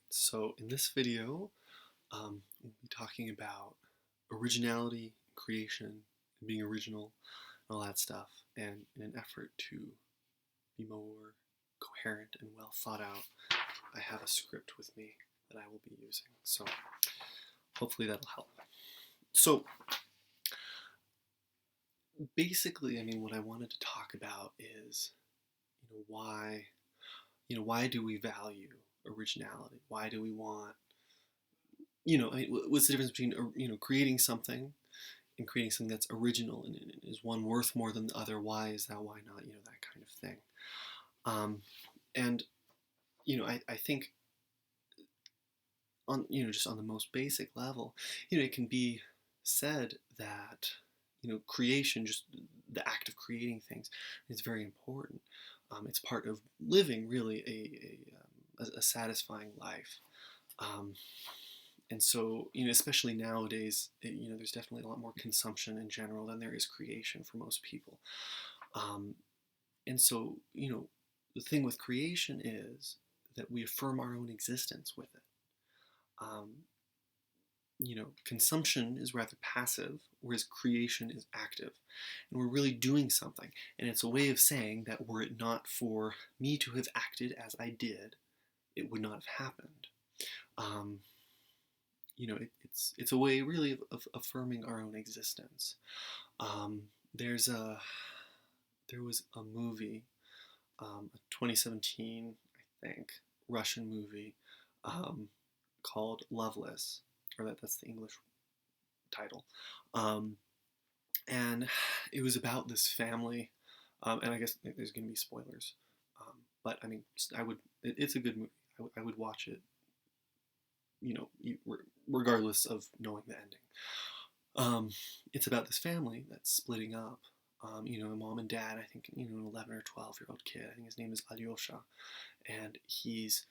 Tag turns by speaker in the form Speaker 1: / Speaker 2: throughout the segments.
Speaker 1: So in this video, we'll be talking about originality, creation, and being original, and all that stuff. And in an effort to be more coherent and well thought out, I have a script with me that I will be using. So hopefully that'll help. So basically, what I wanted to talk about is, why do we value originality? Why do we want what's the difference between creating something and creating something that's original, and is one worth more than the other? Why is that? Why not? That kind of thing. And I think on just on the most basic level, it can be said that creation, just the act of creating things, is very important. It's part of living really a satisfying life. And so, especially nowadays, there's definitely a lot more consumption in general than there is creation for most people. And so, the thing with creation is that we affirm our own existence with it. Consumption is rather passive, whereas creation is active. And we're really doing something. And it's a way of saying that were it not for me to have acted as I did, it would not have happened. It's a way really of affirming our own existence. There was a movie, a 2017, I think, Russian movie called Loveless, or that's the English title, and it was about this family, and I guess there's going to be spoilers, but it's a good movie. I would watch it, regardless of knowing the ending. It's about this family that's splitting up. A mom and dad, I think, an 11 or 12-year-old kid. I think his name is Alyosha. And he's,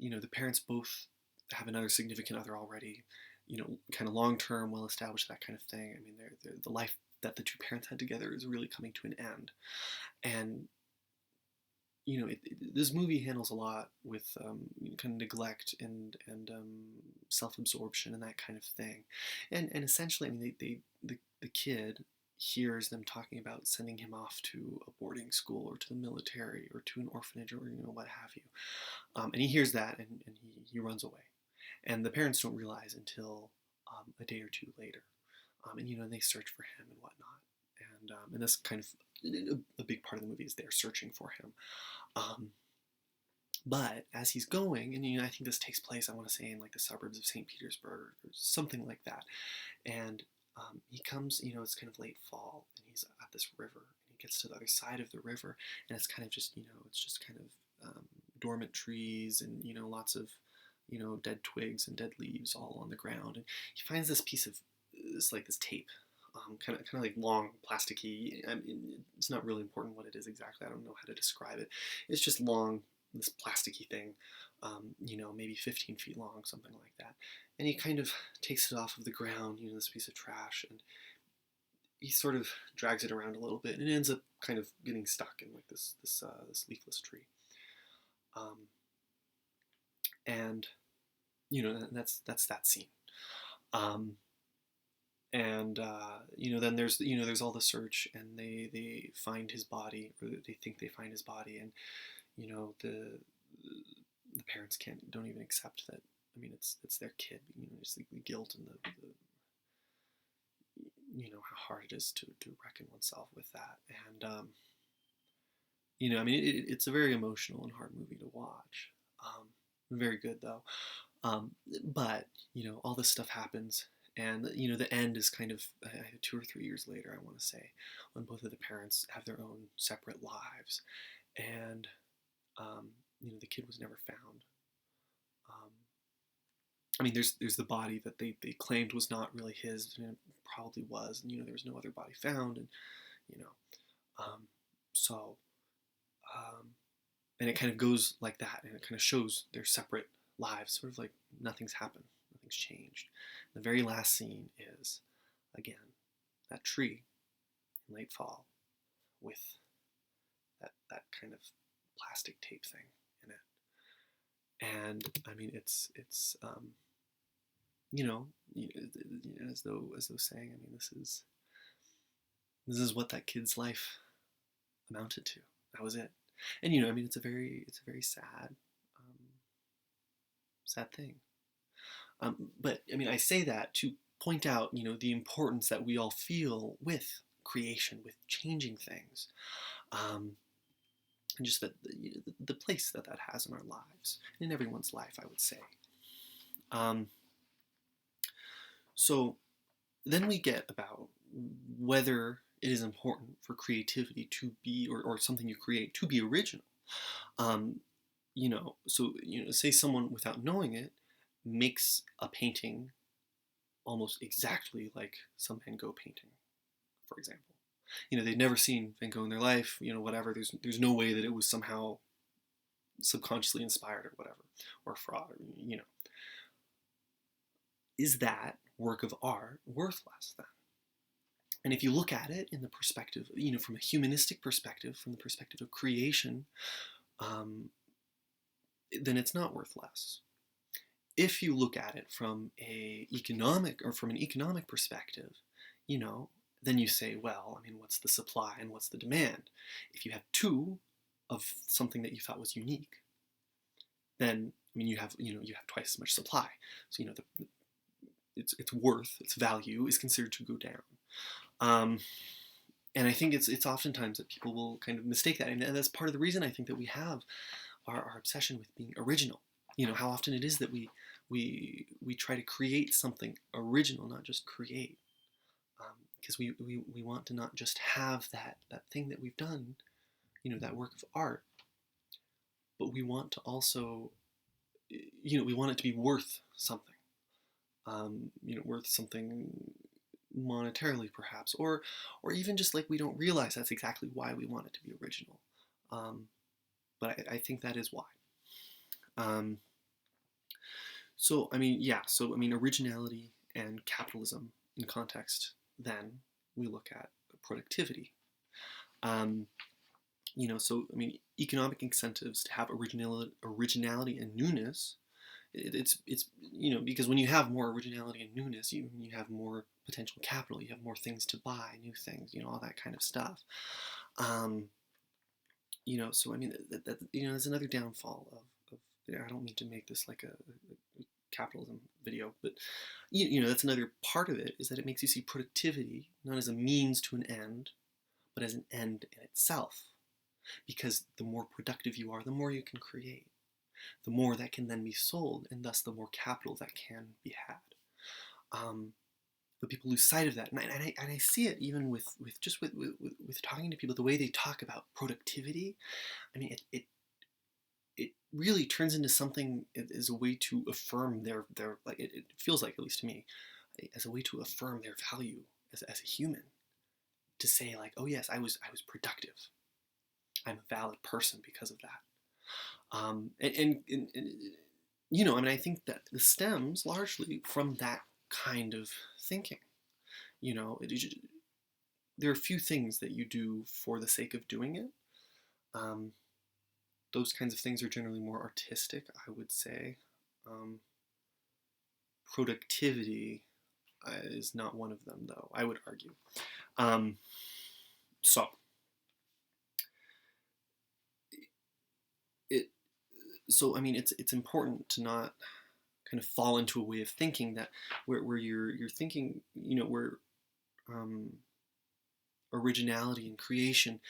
Speaker 1: the parents both have another significant other already, kind of long-term, well-established, that kind of thing. The life that the two parents had together is really coming to an end. And this movie handles a lot with kind of neglect and self-absorption and that kind of thing, and essentially, the kid hears them talking about sending him off to a boarding school or to the military or to an orphanage or what have you, and he hears that, and he runs away, and the parents don't realize until a day or two later, and they search for him and whatnot, and this kind of a big part of the movie is they're searching for him. But as he's going, and I think this takes place, I want to say, in like the suburbs of St. Petersburg or something like that, and he comes, it's kind of late fall, and he's at this river, and he gets to the other side of the river, and it's kind of just, it's just kind of dormant trees and, lots of, dead twigs and dead leaves all on the ground, and he finds this piece of this tape, kind of like long, plasticky. It's not really important what it is exactly. I don't know how to describe it. It's just long, this plasticky thing, maybe 15 feet long, something like that. And he kind of takes it off of the ground, this piece of trash, and he sort of drags it around a little bit, and it ends up kind of getting stuck in like this leafless tree. And that's that scene. And then there's all the search, and they find his body, or they think they find his body, and the parents don't even accept that. It's their kid. Just the guilt and the how hard it is to reckon oneself with that. And it's a very emotional and hard movie to watch. Very good though. But all this stuff happens. And the end is kind of 2 or 3 years later, I want to say, when both of the parents have their own separate lives, and the kid was never found. There's the body that they claimed was not really his, and it probably was, and there was no other body found, and so and it kind of goes like that, and it kind of shows their separate lives, sort of like nothing's happened, nothing's changed. The very last scene is, again, that tree in late fall with that kind of plastic tape thing in it. And I mean, you know, as though saying, I mean, this is what that kid's life amounted to. That was it. And I mean, it's a very sad thing. But I mean, I say that to point out, the importance that we all feel with creation, with changing things, and just the place that that has in our lives, in everyone's life, I would say. Um, so then we get about whether it is important for creativity to be, or something you create to be original. Um, say someone without knowing it makes a painting almost exactly like some Van Gogh painting, for example. They've never seen Van Gogh in their life, whatever. There's no way that it was somehow subconsciously inspired or whatever, or fraud, or. Is that work of art worthless then? And if you look at it in the perspective, from a humanistic perspective, from the perspective of creation, then it's not worth less. If you look at it from an economic perspective, then you say, well, I mean, what's the supply and what's the demand? If you have two of something that you thought was unique, then I mean, you have twice as much supply. So its worth, its value is considered to go down. And I think it's oftentimes that people will kind of mistake that, and that's part of the reason I think that we have our obsession with being original. How often it is that we try to create something original, not just create, because we want to not just have that thing that we've done, that work of art, but we want to also, we want it to be worth something, worth something monetarily perhaps, or even just like we don't realize that's exactly why we want it to be original. But I think that is why. So I mean, originality and capitalism in context. Then we look at productivity. So I mean, economic incentives to have originality and newness. It's because when you have more originality and newness, you have more potential capital, you have more things to buy, new things, all that kind of stuff. So I mean, that there's another downfall of I don't mean to make this like a capitalism video, but that's another part of it, is that it makes you see productivity not as a means to an end, but as an end in itself. Because the more productive you are, the more you can create, the more that can then be sold, and thus the more capital that can be had. But people lose sight of that, and I see it even with talking to people, the way they talk about productivity. I mean, it really turns into something as a way to affirm their like it feels like, at least to me, as a way to affirm their value as a human, to say like, oh yes, I was productive, I'm a valid person because of that. I mean, I think that this stems largely from that kind of thinking. There are a few things that you do for the sake of doing it. Those kinds of things are generally more artistic, I would say. Productivity is not one of them, though, I would argue. So, I mean, it's important to not kind of fall into a way of thinking that where you're thinking, where originality and creation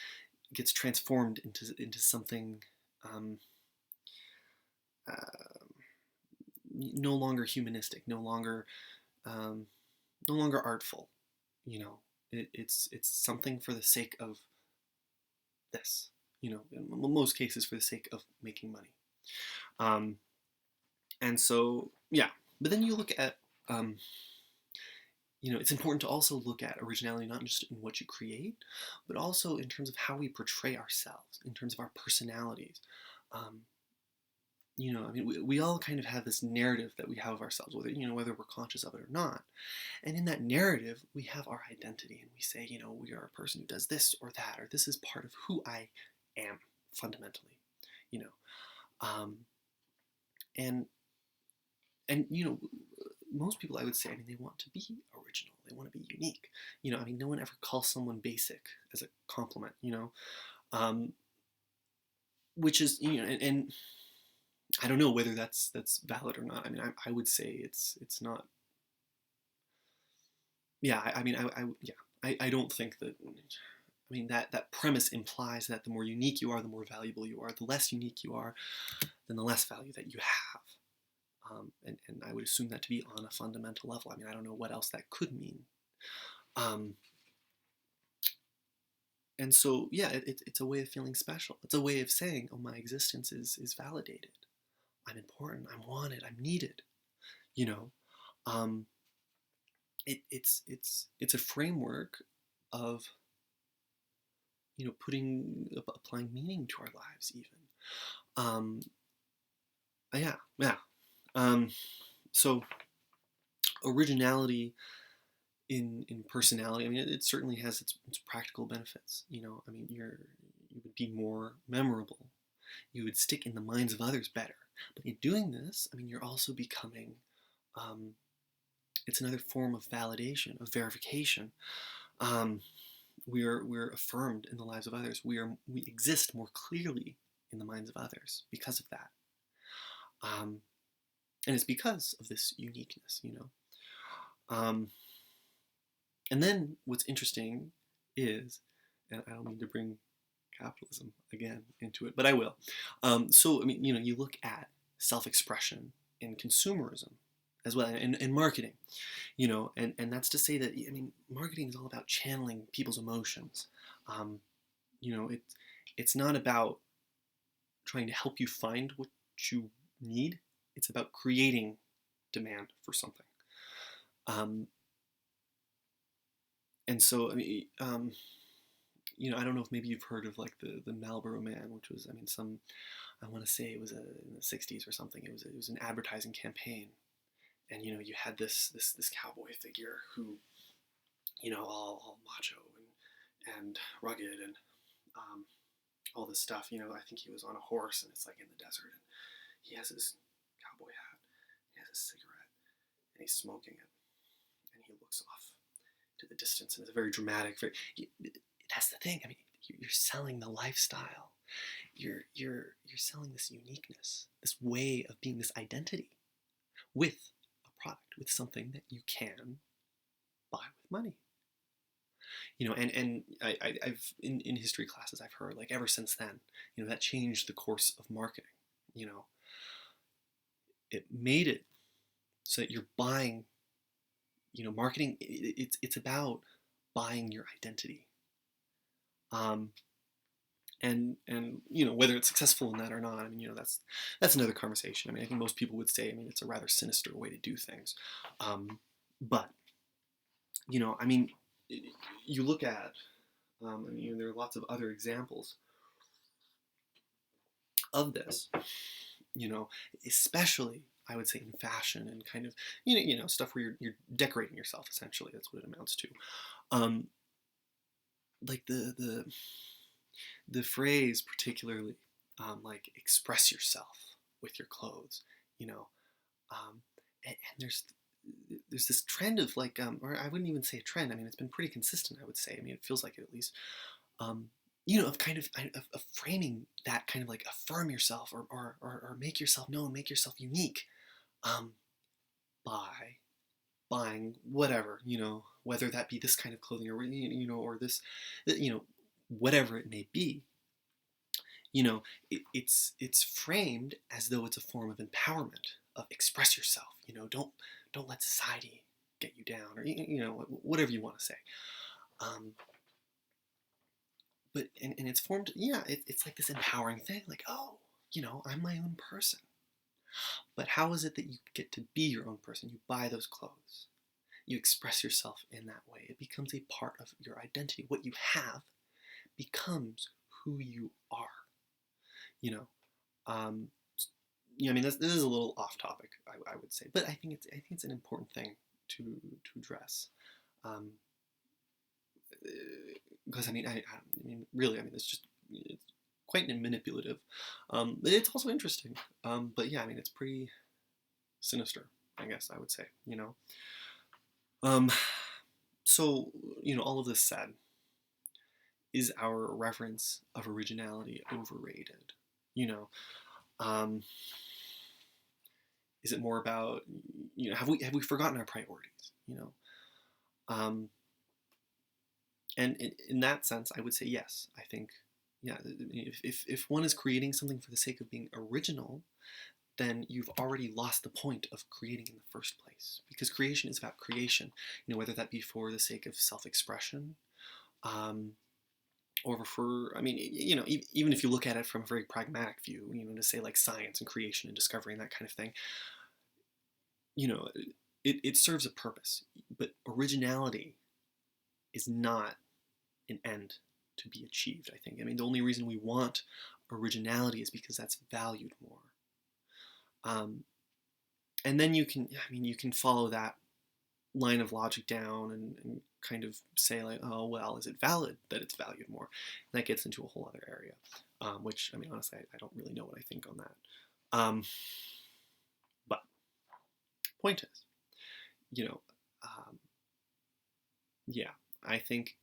Speaker 1: gets transformed into something no longer humanistic, no longer artful. It's something for the sake of this. In most cases for the sake of making money. And so, yeah. But then you look at, it's important to also look at originality not just in what you create, but also in terms of how we portray ourselves, in terms of our personalities. I mean, we all kind of have this narrative that we have of ourselves, whether we're conscious of it or not. And in that narrative, we have our identity, and we say, we are a person who does this or that, or this is part of who I am fundamentally. and most people, I would say, I mean, they want to be original. They want to be unique. I mean, no one ever calls someone basic as a compliment. Um, which is, and I don't know whether that's valid or not. I mean, I would say it's not. Yeah, I mean, yeah, I don't think that. I mean, that premise implies that the more unique you are, the more valuable you are. The less unique you are, then the less value that you have. And I would assume that to be on a fundamental level. I mean, I don't know what else that could mean. Um, and so, yeah, it's a way of feeling special. It's a way of saying, oh, my existence is validated. I'm important. I'm wanted. I'm needed. You know, um, it's a framework of applying meaning to our lives even. Um, yeah. Um, so originality in personality. I mean, it certainly has its practical benefits. I mean, you would be more memorable. You would stick in the minds of others better. But in doing this, I mean, you're also becoming. Um, it's another form of validation, of verification. Um, we're affirmed in the lives of others. We exist more clearly in the minds of others because of that. And it's because of this uniqueness. Um, and then what's interesting is, and I don't mean to bring capitalism again into it, but I will. So I mean, you look at self-expression and consumerism as well, and marketing. And that's to say that, I mean, marketing is all about channeling people's emotions. Um, it's not about trying to help you find what you need. It's about creating demand for something. Um, and so, I mean, I don't know if maybe you've heard of like the Marlboro Man, which was, I mean, I want to say it was in the '60s or something. It was an advertising campaign, and you had this cowboy figure who, all macho and rugged and all this stuff. I think he was on a horse, and it's like in the desert, and he has his cowboy hat, he has his cigarette, and he's smoking it, and he looks off to the distance, and it's a very dramatic. That's the thing. I mean, you're selling the lifestyle. You're selling this uniqueness, this way of being, this identity, with a product, with something that you can buy with money. And I've in history classes I've heard, like, ever since then, that changed the course of marketing. You know, it made it so that you're buying. Marketing. It's about buying your identity. Um, and whether it's successful in that or not, I mean, that's another conversation. I mean, I think most people would say, I mean, it's a rather sinister way to do things. But I mean, you look at, I mean, there are lots of other examples of this. Especially, I would say, in fashion and kind of stuff where you're decorating yourself. Essentially, that's what it amounts to. Like the phrase, particularly, like, express yourself with your clothes. You know, and there's this trend of, like, or I wouldn't even say a trend. I mean, it's been pretty consistent, I would say. I mean, it feels like it, at least. Of kind of framing that, kind of like, affirm yourself, or make yourself known, make yourself unique, by buying whatever, whether that be this kind of clothing, or this, whatever it may be. It's framed as though it's a form of empowerment, of express yourself. Don't let society get you down, or whatever you want to say. But and it's formed, yeah, it's like this empowering thing, like, oh, I'm my own person. But how is it that you get to be your own person? You buy those clothes. You express yourself in that way. It becomes a part of your identity. What you have becomes who you are. You know, um, I mean, this is a little off topic, I would say, but I think it's an important thing to address. Because I mean, I mean, really, I mean, it's quite manipulative. It's also interesting. But yeah, I mean, it's pretty sinister, I guess I would say, you know. Um, so, you know, all of this said, is our reverence of originality overrated? You know, um, is it more about, you know, have we forgotten our priorities? You know, um, and in that sense, I would say yes. I think, yeah, if one is creating something for the sake of being original, then you've already lost the point of creating in the first place. Because creation is about creation, you know, whether that be for the sake of self-expression, um, or for, I mean, you know, even if you look at it from a very pragmatic view, you know, to say like science and creation and discovery and that kind of thing, you know, it serves a purpose. But originality is not an end to be achieved, I think. I mean, the only reason we want originality is because that's valued more. Um, and then you can, I mean, you can follow that line of logic down and kind of say like, oh, well, is it valid that it's valued more? And that gets into a whole other area, which, I mean, honestly, I don't really know what I think on that. But point is, you know, yeah, I think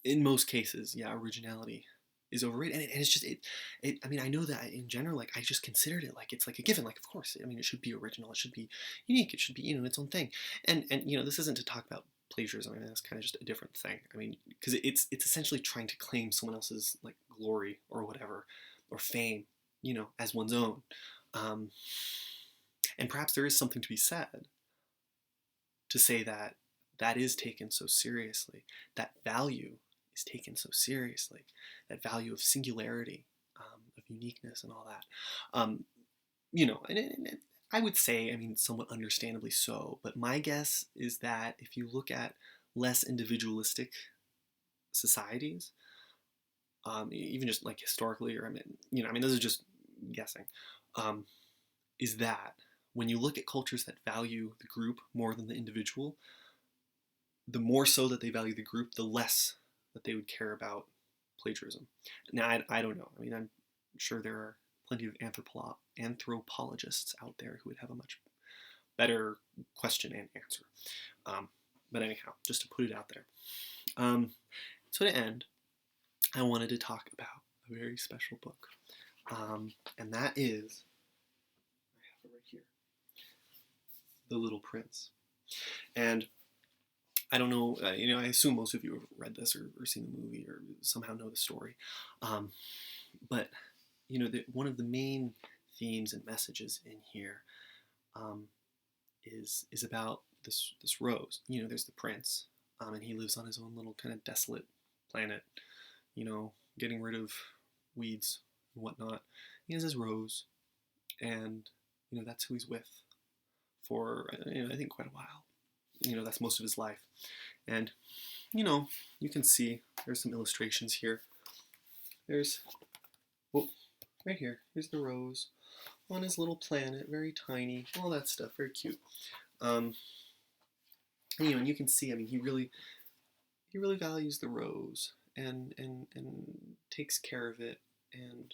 Speaker 1: in most cases, yeah, originality is overrated, and it's just I mean, I know that in general, like I just considered it like it's like a given. Like, of course, I mean, it should be original, it should be unique, it should be, you know, its own thing. And you know, this isn't to talk about plagiarism. I mean, that's kind of just a different thing. I mean, because it's essentially trying to claim someone else's like glory or whatever, or fame, you know, as one's own. Um, and perhaps there is something to be said to say that that is taken so seriously, that value is taken so seriously, that value of singularity, of uniqueness and all that. You know, and I would say, I mean, somewhat understandably so, but my guess is that if you look at less individualistic societies, even just like historically, or I mean, you know, I mean, this is just guessing, um, is that when you look at cultures that value the group more than the individual, the more so that they value the group, the less that they would care about plagiarism. Now, I don't know. I mean, I'm sure there are plenty of anthropologists out there who would have a much better question and answer. But anyhow, just to put it out there. So to end, I wanted to talk about a very special book. And that is, I have it right here, The Little Prince. And I don't know, you know, I assume most of you have read this or seen the movie or somehow know the story. But, you know, one of the main themes and messages in here is about this rose. You know, there's the prince, and he lives on his own little kind of desolate planet, you know, getting rid of weeds and whatnot. He has his rose, and, you know, that's who he's with for, you know, I think quite a while. You know, that's most of his life. And, you know, you can see there's some illustrations here. There's, well, right here, here's the rose on his little planet, very tiny, all that stuff, very cute. And, you know, and you can see, I mean, he really values the rose and takes care of it and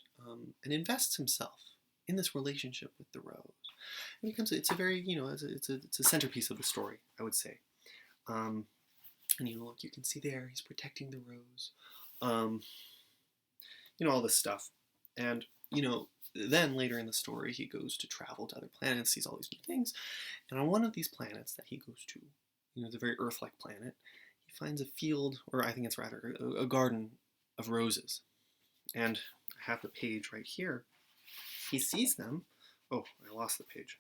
Speaker 1: invests himself in this relationship with the rose. And it's a very, you know, it's a centerpiece of the story, I would say. And you know, look, you can see there, he's protecting the rose. You know, all this stuff. And, you know, then later in the story, he goes to travel to other planets, sees all these new things. And on one of these planets that he goes to, you know, it's a very Earth-like planet, he finds a field, or I think it's rather a garden of roses. And I have the page right here. He sees them. Oh, I lost the page.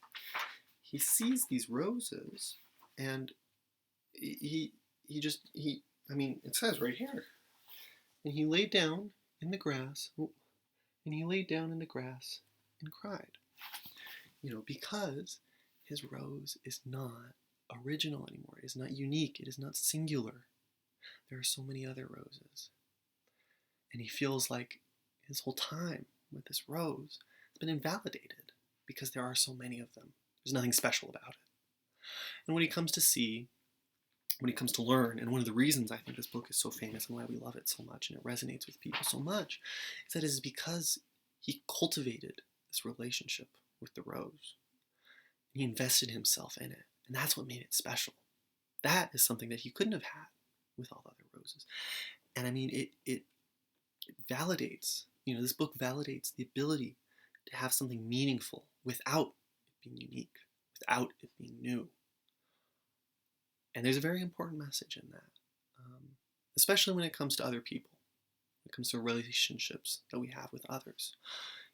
Speaker 1: He sees these roses, and he I mean, it says right here. And he laid down in the grass, and he laid down in the grass and cried. You know, because his rose is not original anymore. It is not unique. It is not singular. There are so many other roses. And he feels like his whole time with this rose has been invalidated because there are so many of them. There's nothing special about it. And what he comes to see when he comes to learn, and one of the reasons I think this book is so famous and why we love it so much and it resonates with people so much, is that it is because he cultivated this relationship with the rose. He invested himself in it, and that's what made it special. That is something that he couldn't have had with all the other roses. And I mean, it validates, this book validates the ability to have something meaningful without it being unique, without it being new. And there's a very important message in that, especially when it comes to other people, when it comes to relationships that we have with others.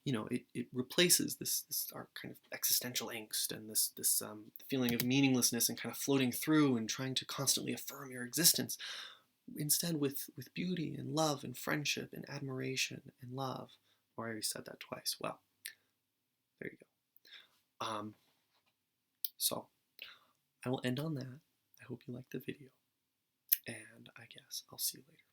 Speaker 1: It replaces this our kind of existential angst and this feeling of meaninglessness and kind of floating through and trying to constantly affirm your existence. Instead, with beauty and love and friendship and admiration and love. Or I already said that twice. Well, there you go. So I will end on that. I hope you liked the video, and I guess I'll see you later.